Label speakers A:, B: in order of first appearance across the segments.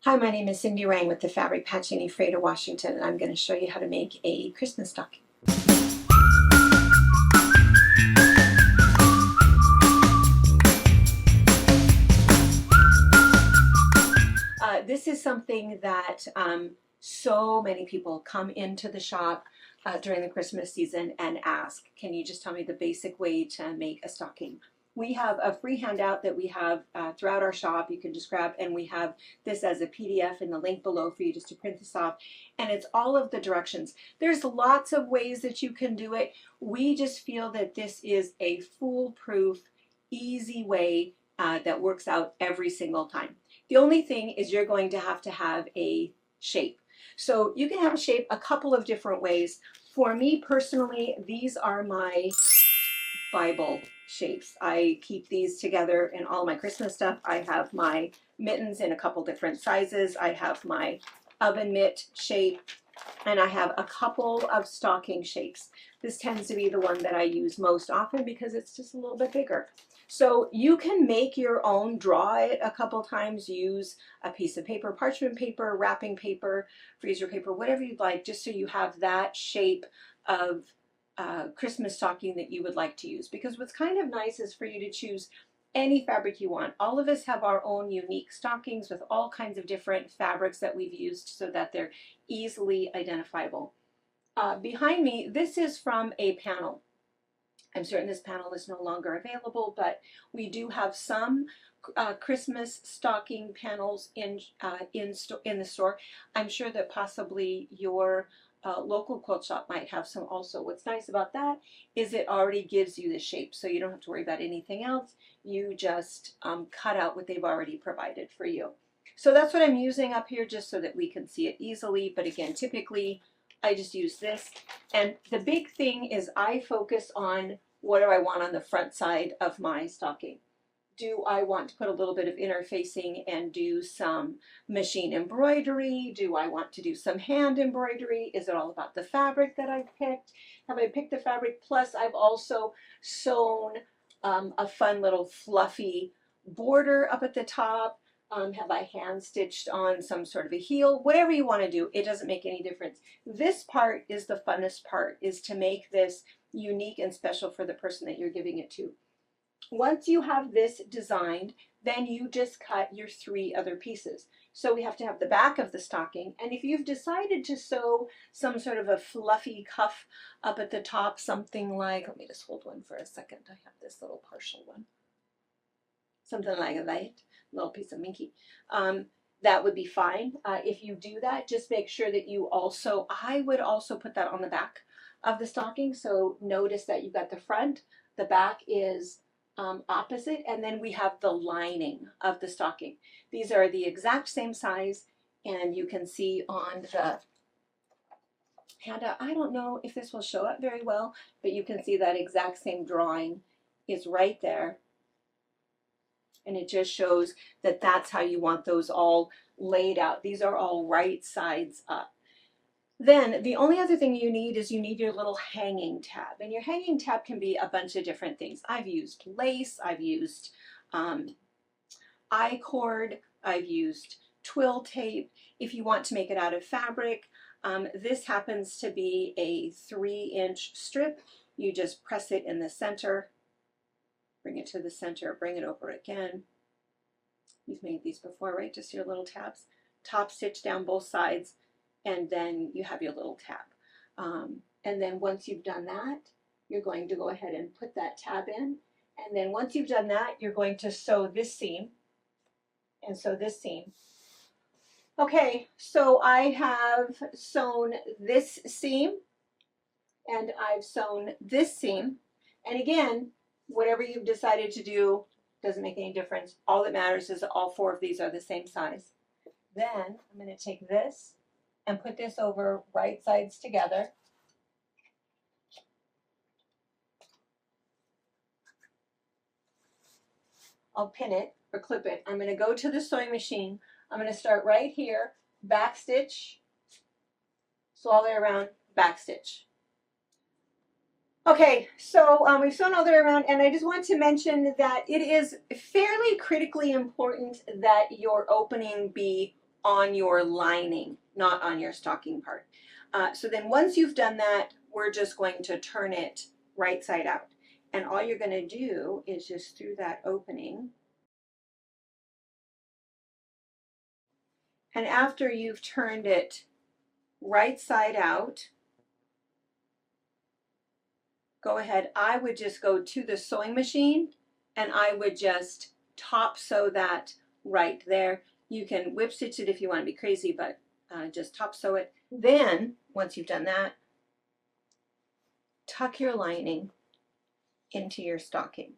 A: Hi, my name is Cindy Rang with the Fabric Patching Freighter, Washington, and I'm going to show you how to make a Christmas stocking. This is something that so many people come into the shop during the Christmas season and ask, can you just tell me the basic way to make a stocking? We have a free handout that we have throughout our shop. You can just grab, and we have this as a PDF in the link below for you just to print this off. And it's all of the directions. There's lots of ways that you can do it. We just feel that this is a foolproof, easy way that works out every single time. The only thing is you're going to have a shape. So you can have a shape a couple of different ways. For me personally, these are my Bible shapes. I keep these together in all my Christmas stuff. I have my mittens in a couple different sizes. I have my oven mitt shape, and I have a couple of stocking shapes. This tends to be the one that I use most often because it's just a little bit bigger. So you can make your own, draw it a couple times, use a piece of paper, parchment paper, wrapping paper, freezer paper, whatever you'd like, just so you have that shape of Christmas stocking that you would like to use. Because what's kind of nice is for you to choose any fabric you want. All of us have our own unique stockings with all kinds of different fabrics that we've used so that they're easily identifiable. Behind me, this is from a panel. I'm certain this panel is no longer available, but we do have some Christmas stocking panels in the store. I'm sure that possibly your local quilt shop might have some also. What's nice about that is it already gives you the shape, so you don't have to worry about anything else. You just cut out what they've already provided for you. So that's what I'm using up here just so that we can see it easily. But again, typically I just use this. And the big thing is I focus on what do I want on the front side of my stocking. Do I want to put a little bit of interfacing and do some machine embroidery? Do I want to do some hand embroidery? Is it all about the fabric that I've picked? Have I picked the fabric? Plus I've also sewn a fun little fluffy border up at the top. Have I hand stitched on some sort of a heel? Whatever you want to do, it doesn't make any difference. This part is the funnest part, is to make this unique and special for the person that you're giving it to. Once you have this designed, then you just cut your 3 other pieces. So we have to have the back of the stocking, and if you've decided to sew some sort of a fluffy cuff up at the top, something like, let me just hold one for a second, I have this little partial one, something like that, little piece of minky, that would be fine. If you do that, just make sure that you also, I would also put that on the back of the stocking. So notice that you've got the front, the back is opposite, and then we have the lining of the stocking. These are the exact same size, and you can see on the handout, I don't know if this will show up very well, but you can see that exact same drawing is right there. And it just shows that that's how you want those all laid out. These are all right sides up. Then the only other thing you need is you need your little hanging tab. And your hanging tab can be a bunch of different things. I've used lace, I've used I-cord, I've used twill tape. If you want to make it out of fabric, this happens to be a 3-inch strip. You just press it in the center, bring it to the center, bring it over again. You've made these before, right? Just your little tabs. Top stitch down both sides, and then you have your little tab. And then once you've done that, you're going to go ahead and put that tab in. And then once you've done that, you're going to sew this seam and sew this seam. Okay, so I have sewn this seam and I've sewn this seam. And again, whatever you've decided to do doesn't make any difference. All that matters is that all 4 of these are the same size. Then I'm going to take this and put this over right sides together. I'll pin it or clip it. I'm going to go to the sewing machine. I'm going to start right here, back stitch, so all the way around, back stitch. Okay, so we've sewn all the way around, and I just want to mention that it is fairly critically important that your opening be on your lining, not on your stocking part. So then once you've done that, we're just going to turn it right side out. And all you're going to do is just through that opening. And after you've turned it right side out, go ahead. I would just go to the sewing machine and I would just top sew that right there. You can whip stitch it if you want to be crazy, but just top sew it. Then, once you've done that, tuck your lining into your stocking.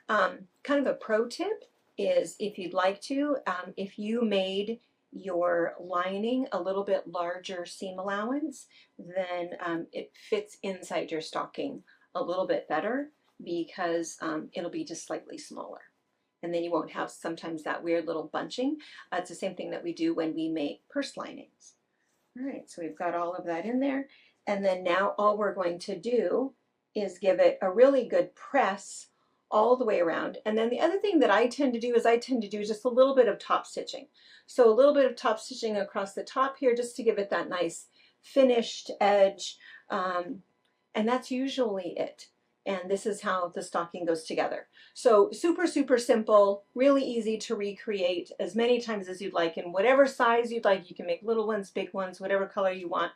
A: Kind of a pro tip is, if you'd like to, if you made your lining a little bit larger seam allowance, then it fits inside your stocking a little bit better, because it'll be just slightly smaller. And then you won't have sometimes that weird little bunching. It's the same thing that we do when we make purse linings. All right, so we've got all of that in there. And then now all we're going to do is give it a really good press all the way around. And then the other thing that I tend to do is just a little bit of top stitching. So a little bit of top stitching across the top here, just to give it that nice finished edge. And that's usually it. And this is how the stocking goes together. So super, super simple, really easy to recreate as many times as you'd like, in whatever size you'd like. You can make little ones, big ones, whatever color you want.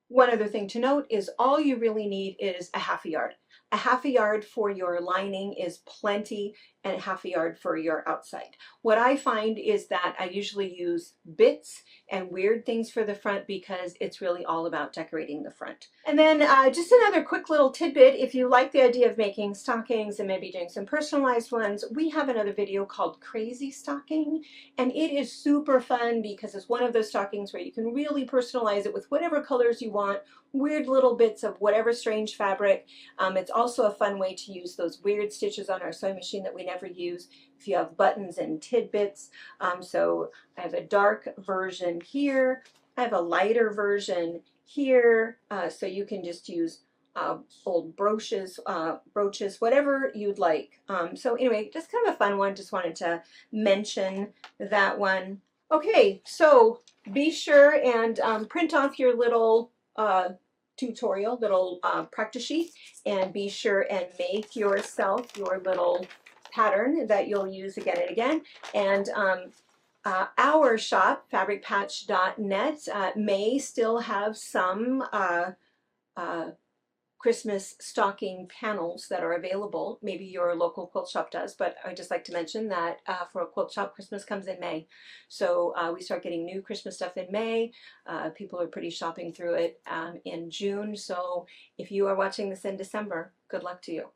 A: One other thing to note is all you really need is a half a yard. A half a yard for your lining is plenty, and a half a yard for your outside. What I find is that I usually use bits and weird things for the front, because it's really all about decorating the front. And then just another quick little tidbit, if you like the idea of making stockings and maybe doing some personalized ones, we have another video called Crazy Stocking, and it is super fun because it's one of those stockings where you can really personalize it with whatever colors you want, weird little bits of whatever strange fabric. It's also a fun way to use those weird stitches on our sewing machine that we never use if you have buttons and tidbits. So I have a dark version here, I have a lighter version here, so you can just use old brooches, whatever you'd like. So anyway, just kind of a fun one. Just wanted to mention that one. Okay, so be sure and print off your little tutorial, little practice sheet, and be sure and make yourself your little pattern that you'll use again and again. And our shop, fabricpatch.net, may still have some Christmas stocking panels that are available. Maybe your local quilt shop does, but I'd just like to mention that for a quilt shop, Christmas comes in May. So we start getting new Christmas stuff in May. People are pretty shopping through it in June. So if you are watching this in December, good luck to you.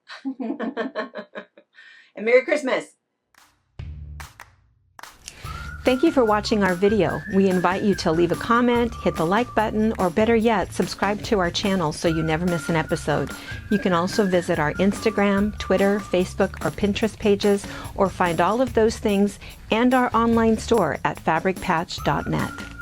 A: And Merry Christmas!
B: Thank you for watching our video. We invite you to leave a comment, hit the like button, or better yet, subscribe to our channel so you never miss an episode. You can also visit our Instagram, Twitter, Facebook, or Pinterest pages, or find all of those things and our online store at fabricpatch.net.